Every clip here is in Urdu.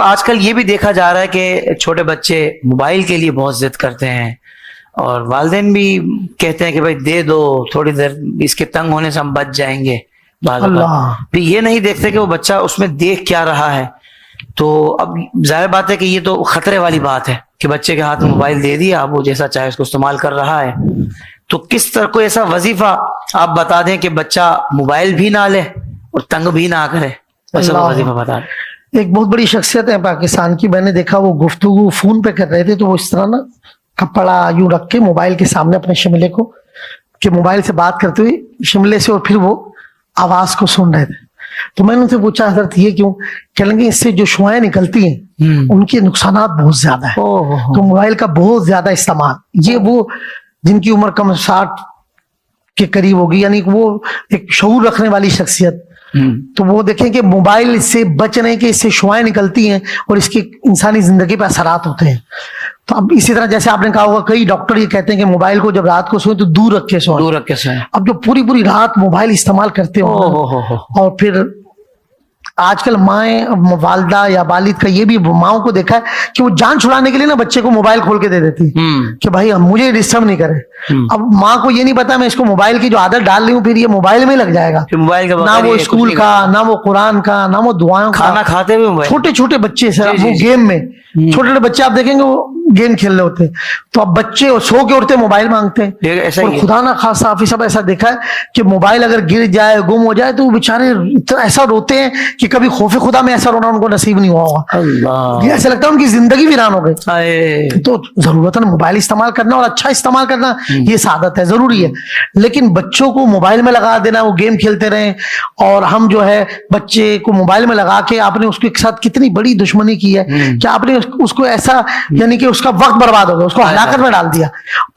آج کل یہ بھی دیکھا جا رہا ہے کہ چھوٹے بچے موبائل کے لیے بہت ضد کرتے ہیں اور والدین بھی کہتے ہیں کہ بھائی دے دو تھوڑی دیر، اس کے تنگ ہونے سے ہم بچ جائیں گے. پھر یہ نہیں دیکھتے کہ وہ بچہ اس میں دیکھ کیا رہا ہے. تو اب ظاہر بات ہے کہ یہ تو خطرے والی بات ہے کہ بچے کے ہاتھ میں موبائل دے دیا، اب وہ جیسا چاہے اس کو استعمال کر رہا ہے. تو کس طرح کوئی ایسا وظیفہ آپ بتا دیں کہ بچہ موبائل بھی نہ لے اور تنگ بھی نہ کرے، ایسا وظیفہ بتا دیں. ایک بہت بڑی شخصیت ہے پاکستان کی، میں نے دیکھا وہ گفتگو فون پہ کر رہے تھے، تو وہ اس طرح نا کپڑا یوں رکھ کے موبائل کے سامنے اپنے شملے کو، کہ موبائل سے بات کرتے ہوئے شملے سے، اور پھر وہ آواز کو سن رہے تھے. تو میں نے ان سے پوچھا حضرت یہ کیوں؟ کہنے لگے اس سے جو شعائیں نکلتی ہیں ان کے نقصانات بہت زیادہ ہیں، تو موبائل کا بہت زیادہ استعمال، یہ وہ جن کی عمر کم 60 کے قریب ہوگی، یعنی وہ ایک شعور رکھنے والی شخصیت، تو وہ دیکھیں کہ موبائل سے بچنے کے، اس سے شعائیں نکلتی ہیں اور اس کی انسانی زندگی پہ اثرات ہوتے ہیں. تو اب اسی طرح جیسے آپ نے کہا ہوگا، کئی ڈاکٹر یہ کہتے ہیں کہ موبائل کو جب رات کو سوئیں تو دور رکھ کے سوئیں. دور رکھ کے سوئیں. اب جو پوری رات موبائل استعمال کرتے ہو، اور پھر آج کل مائیں، والدہ یا والد کا یہ بھی، ماؤں کو دیکھا ہے کہ وہ جان چھڑانے کے لیے نا بچے کو موبائل کھول کے دے دیتی کہ بھائی مجھے ڈسٹرب نہیں کرے. اب ماں کو یہ نہیں پتا میں اس کو موبائل کی جو عادت ڈال رہی ہوں، پھر یہ موبائل میں لگ جائے گا، نہ وہ اسکول کا، نہ وہ قرآن کا، نہ وہ دعاؤں کا. کھانا کھاتے ہوئے چھوٹے بچے سر وہ گیم میں، چھوٹے بچے آپ دیکھیں گے وہ گیم کھیل رہے ہوتے ہیں. تو اب بچے سو کے اٹھتے موبائل مانگتے ہیں، اور خدا نہ خاصا حافظ صاحب ایسا دیکھا ہے کہ موبائل اگر گر جائے، گم ہو جائے، تو وہ بےچارے ایسا روتے ہیں کہ کبھی خوف خدا میں ایسا رونا ان کو نصیب نہیں ہوا ہوگا. یہ ایسا لگتا ہے ان کی زندگی ویران ہو گئی. تو ضرورت ہے موبائل استعمال کرنا، اور اچھا استعمال کرنا، یہ سعادت ہے، ضروری ہے. لیکن بچوں کو موبائل میں لگا دینا، وہ گیم کھیلتے رہیں، اور ہم جو ہے بچے کو موبائل میں لگا کے آپ نے اس کے ساتھ کتنی بڑی دشمنی کی ہے کہ آپ نے اس کو ایسا، یعنی کہ اس کا وقت برباد ہو گیا، اس کو ہلاکت میں ڈال دیا.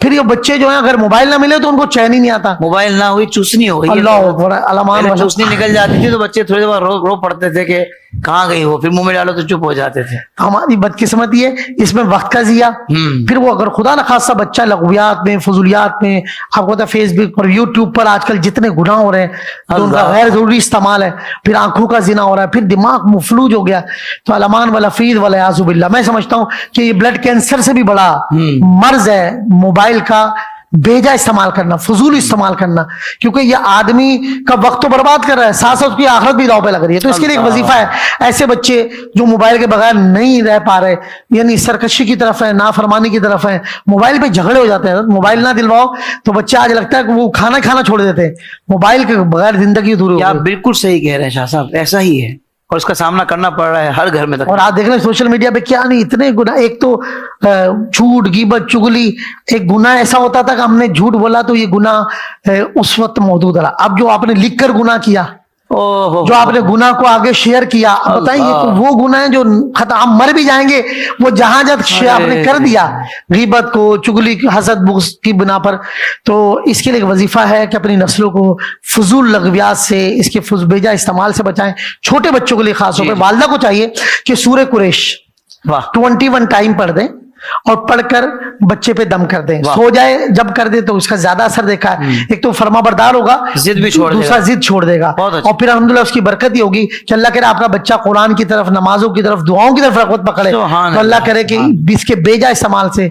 پھر یہ بچے جو ہیں اگر موبائل نہ ملے تو ان کو چین ہی نہیں آتا. موبائل نہ ہوئی چوسنی ہو گئی، اللہ چوسنی نکل جاتی تھی تو بچے تھوڑی دیر رو پڑتے تھے کہ کہاں گئی وہ، پھر منہ میں ڈالو تو چپ ہو جاتے تھے. ہماری بدقسمتی ہے اس میں وقت کا ضیاع. پھر وہ اگر خدا نہ خاصا بچہ لغویات میں، فضولیات میں، آپ کو پتا فیس بک پر، یوٹیوب پر آج کل جتنے گناہ ہو رہے ہیں تو ان کا غیر ضروری استعمال ہے. پھر آنکھوں کا زنا ہو رہا ہے، پھر دماغ مفلوج ہو گیا. تو الامان والافید والعیاذ باللہ، میں سمجھتا ہوں کہ یہ بلڈ کینسر سے بھی بڑا مرض ہے موبائل کا بیجا استعمال کرنا، فضول استعمال کرنا، کیونکہ یہ آدمی کا وقت تو برباد کر رہا ہے، ساتھ ساتھ اس کی آخرت بھی داؤ پہ لگ رہی ہے. تو اس کے لیے ایک وظیفہ ہے، ایسے بچے جو موبائل کے بغیر نہیں رہ پا رہے، یعنی سرکشی کی طرف ہے، نافرمانی کی طرف ہے، موبائل پہ جھگڑے ہو جاتے ہیں. موبائل نہ دلواؤ تو بچے آج لگتا ہے کہ وہ کھانا چھوڑ دیتے ہیں، موبائل کے بغیر زندگی ادھوری. آپ بالکل صحیح کہہ رہے ہیں شاہ صاحب، ایسا ہی ہے، اور اس کا سامنا کرنا پڑ رہا ہے ہر گھر میں. اور آپ دیکھ رہے ہیں سوشل میڈیا پہ کیا نہیں اتنے گناہ. ایک تو جھوٹ، غیبت، چغلی، ایک گناہ ایسا ہوتا تھا کہ ہم نے جھوٹ بولا تو یہ گناہ اس وقت محدود رہا. اب جو آپ نے لکھ کر گناہ کیا، جو آپ نے گناہ کو آگے شیئر کیا، بتائیں یہ تو وہ گناہ ہیں جو ہم مر بھی جائیں گے، وہ جہاں جب آپ نے کر دیا غیبت کو، چغلی، حسد، بغض کی بنا پر. تو اس کے لیے ایک وظیفہ ہے کہ اپنی نسلوں کو فضول لغویات سے، اس کے بیجا استعمال سے بچائیں. چھوٹے بچوں کے لیے خاص طور پہ والدہ کو چاہیے کہ سورہ قریش 21 ٹائم پڑھ دیں، اور پڑھ کر بچے پہ دم کر دیں. سو جائے جب کر دے تو اس کا زیادہ اثر دیکھا ہے. ایک تو فرما بردار ہوگا، دوسرا ضد چھوڑ دے گا، اور پھر الحمدللہ اس کی برکت ہی ہوگی کہ اللہ کرے آپ کا بچہ قرآن کی طرف، نمازوں کی طرف، دعاؤں کی طرف رغبت پکڑے، تو اللہ کرے کہ اس کے بیجا استعمال سے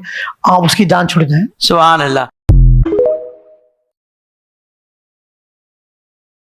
اس کی جان چھوڑ جائے. سبحان اللہ.